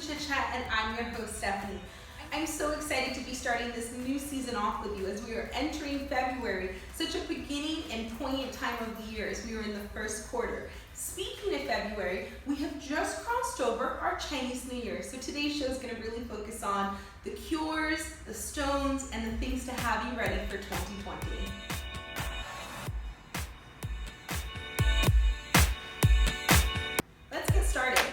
to Chit Chat, and I'm your host, Stephanie. I'm so excited to be starting this new season off with you as we are entering February, such a beginning and poignant time of the year as we are in the first quarter. Speaking of February, we have just crossed over our Chinese New Year, so today's show is going to really focus on the cures, the stones, and the things to have you ready for 2020. Let's get started.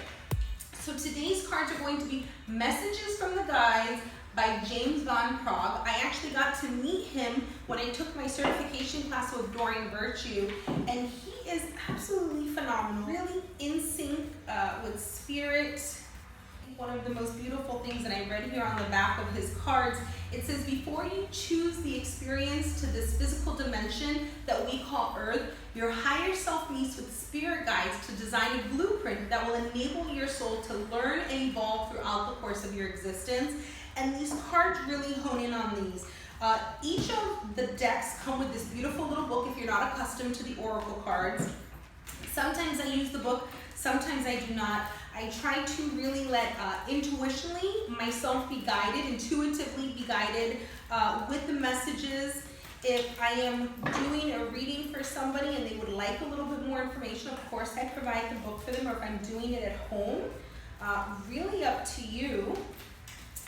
So today's cards are going to be Messages from the Guides by James Van Prague. I actually got to meet him when I took my certification class with Adoring Virtue, and he is absolutely phenomenal, really in sync with spirit. One of the most beautiful things that I read here on the back of his cards, it says, before you choose the experience to this physical dimension that we call Earth, your higher self meets with spirit guides to design a blueprint that will enable your soul to learn and evolve throughout the course of your existence. And these cards really hone in on these. Each of the decks come with this beautiful little book if you're not accustomed to the oracle cards. Sometimes I use the book, sometimes I do not. I try to really let intuitionally myself be guided, intuitively be guided with the messages. If I am doing a reading for somebody and they would like a little bit more information, of course I provide the book for them, or if I'm doing it at home, really up to you.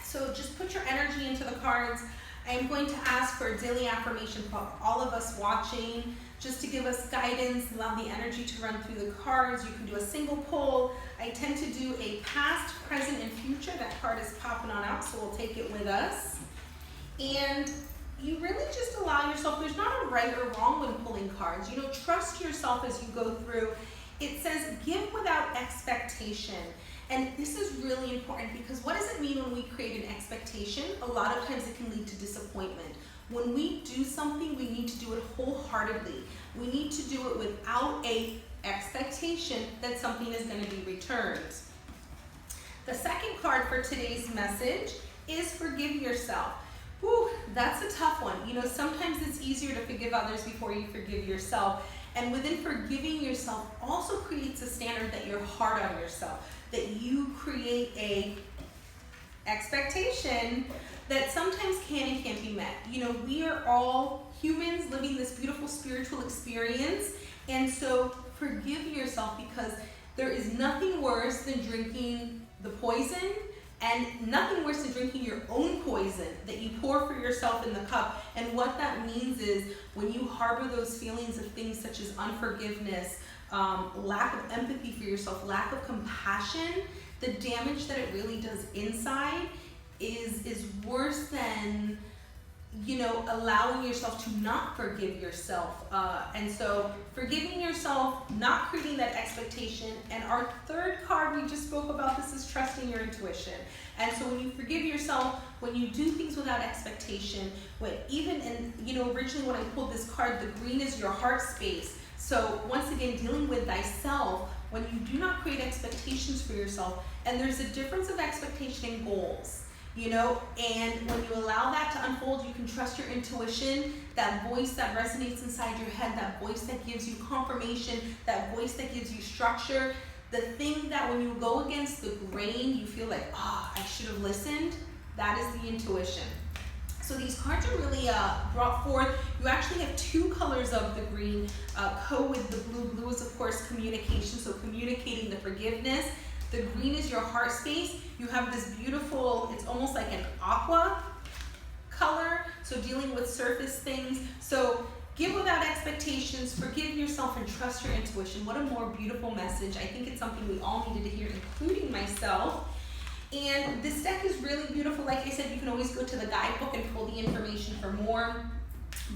So just put your energy into the cards. I am going to ask for a daily affirmation for all of us watching, just to give us guidance, allow the energy to run through the cards. You can do a single pull. I tend to do a past, present, and future. That card is popping on out, so we'll take it with us. And you really just allow yourself, there's not a right or wrong when pulling cards. Trust yourself as you go through. It says, give without expectation. And this is really important because what does it mean when we create an expectation? A lot of times it can lead to disappointment. When we do something, we need to do it wholeheartedly. We need to do it without an expectation that something is going to be returned. The second card for today's message is forgive yourself. Whew, that's a tough one. Sometimes it's easier to forgive others before you forgive yourself. And within forgiving yourself also creates a standard that you're hard on yourself, that you create a expectation that sometimes can and can't be met. We are all humans living this beautiful spiritual experience, and so forgive yourself, because there is nothing worse than drinking the poison, and nothing worse than drinking your own poison that you pour for yourself in the cup. And what that means is when you harbor those feelings of things such as unforgiveness, lack of empathy for yourself, lack of compassion, the damage that it really does inside is worse than allowing yourself to not forgive yourself. And so forgiving yourself, not creating that expectation. And our third card, we just spoke about this, is trusting your intuition. And so when you forgive yourself, when you do things without expectation, originally when I pulled this card, the green is your heart space. So once again, dealing with thyself, when you do not create expectations for yourself, and there's a difference of expectation and goals. And when you allow that to unfold, you can trust your intuition, that voice that resonates inside your head, that voice that gives you confirmation, that voice that gives you structure, the thing that when you go against the grain, you feel like, I should have listened, that is the intuition. So these cards are really brought forth. You actually have two colors of the green, co with the blue. Blue is, of course, communication, so communicating the forgiveness. The green is your heart space. You have this beautiful, it's almost like an aqua color, so dealing with surface things. So give without expectations, forgive yourself, and trust your intuition. What a more beautiful message. I think it's something we all needed to hear, including myself. And this deck is really beautiful. Like I said, you can always go to the guidebook and pull the information for more.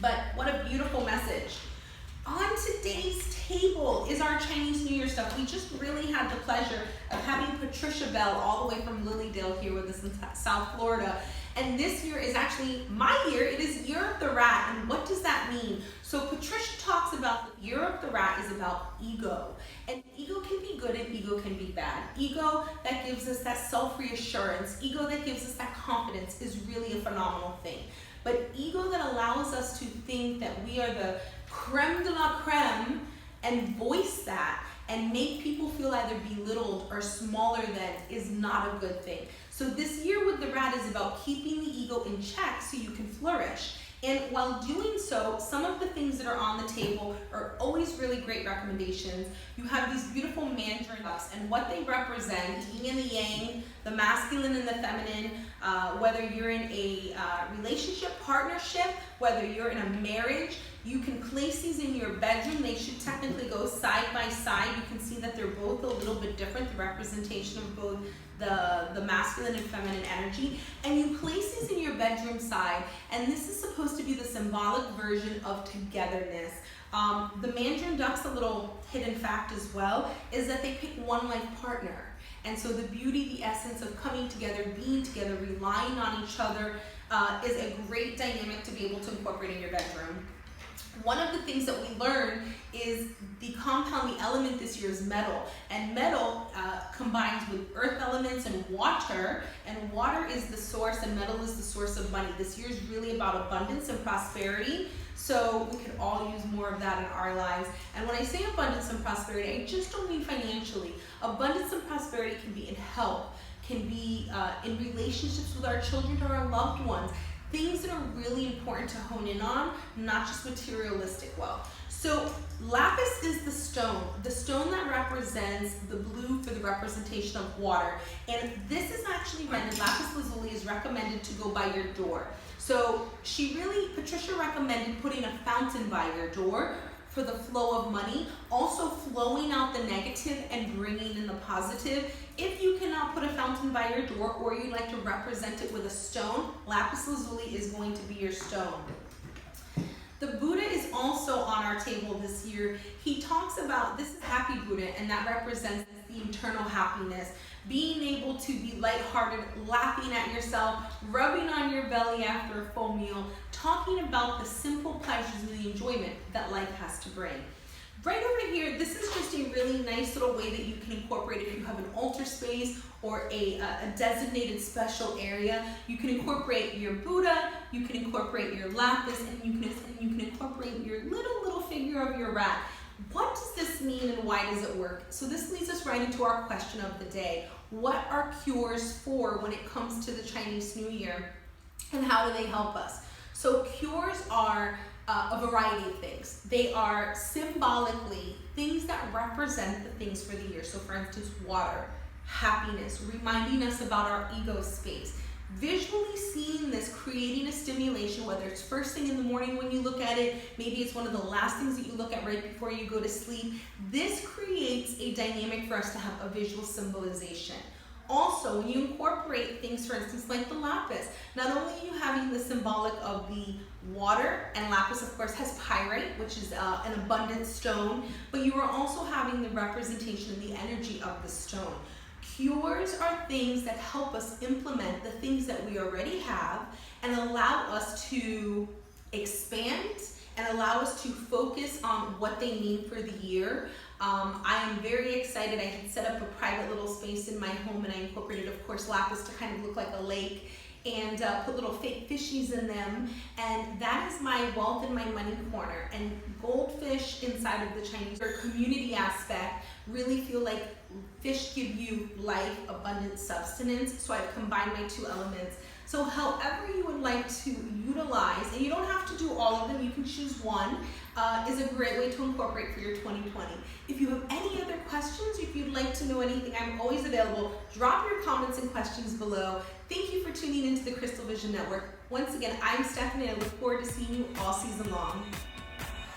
But what a beautiful message. On today's table is our Chinese New Year stuff. We just really had the pleasure of having Patricia Bell all the way from Lilydale here with us in South Florida. And this year is actually my year. It is Year of the Rat. And what does that mean? So Patricia talks about the Year of the Rat is about ego. And ego can be good and ego can be bad. Ego that gives us that self-reassurance, ego that gives us that confidence is really a phenomenal thing. But ego that allows us to think that we are the creme de la creme and voice that and make people feel either belittled or smaller than is not a good thing. So this year with the rat is about keeping the ego in check so you can flourish. And while doing so, some of the things that are on the table are always really great recommendations. You have these beautiful mandarin ducks, and what they represent, yin and the yang, the masculine and the feminine, whether you're in a relationship, partnership, whether you're in a marriage, you can place these in your bedroom. They should technically go side by side. You can see that they're both a little bit different, the representation of both the masculine and feminine energy. And you place these in your bedroom side, and this is supposed to be the symbolic version of togetherness. The mandarin ducks, a little hidden fact as well, is that they pick one life partner. And so the beauty, the essence of coming together, being together, relying on each other is a great dynamic to be able to incorporate in your bedroom. One of the things that we learned is the compound, the element this year is metal. And metal combines with earth elements and water is the source, and metal is the source of money. This year is really about abundance and prosperity, so we could all use more of that in our lives. And when I say abundance and prosperity, I just don't mean financially. Abundance and prosperity can be in health, can be in relationships with our children or our loved ones. Things that are really important to hone in on, not just materialistic wealth. So lapis is the stone that represents the blue for the representation of water. And this is actually recommended, lapis lazuli is recommended to go by your door. So Patricia recommended putting a fountain by your door for the flow of money, also flowing out the negative and bringing in the positive. If you cannot put a fountain by your door, or you'd like to represent it with a stone, lapis lazuli is going to be your stone. The Buddha is also on our table this year. He talks about, this is Happy Buddha, and that represents the internal happiness. Being able to be lighthearted, laughing at yourself, rubbing on your belly after a full meal, talking about the simple pleasures and the enjoyment that life has to bring. Right over here, this is just a really nice little way that you can incorporate if you have an altar space or a designated special area. You can incorporate your Buddha, you can incorporate your lapis, and you can incorporate your little figure of your rat. What does this mean and why does it work? So this leads us right into our question of the day. What are cures for when it comes to the Chinese New Year, and how do they help us? So cures are a variety of things. They are symbolically things that represent the things for the year. So for instance, water, happiness, reminding us about our ego space. Visually seeing this, creating a stimulation, whether it's first thing in the morning when you look at it, maybe it's one of the last things that you look at right before you go to sleep. This creates a dynamic for us to have a visual symbolization. Also, when you incorporate things, for instance, like the lapis, not only are you having the symbolic of the water, and lapis, of course, has pyrite, which is an abundant stone, but you are also having the representation of the energy of the stone. Cures are things that help us implement the things that we already have and allow us to expand and allow us to focus on what they mean for the year. I am very excited. I had set up a private little space in my home, and I incorporated, of course, lapis to kind of look like a lake, and put little fake fishies in them, and that is my wealth and my money corner. And goldfish inside of the Chinese community aspect really feel like fish give you life, abundance, sustenance, so I've combined my two elements. So however you would like to utilize, and you don't have to do all of them, you can choose one, is a great way to incorporate for your 2020. If you have any other questions, if you'd like to know anything, I'm always available. Drop your comments and questions below. Thank you for tuning into the Crystal Vision Network. Once again, I'm Stephanie, and I look forward to seeing you all season long.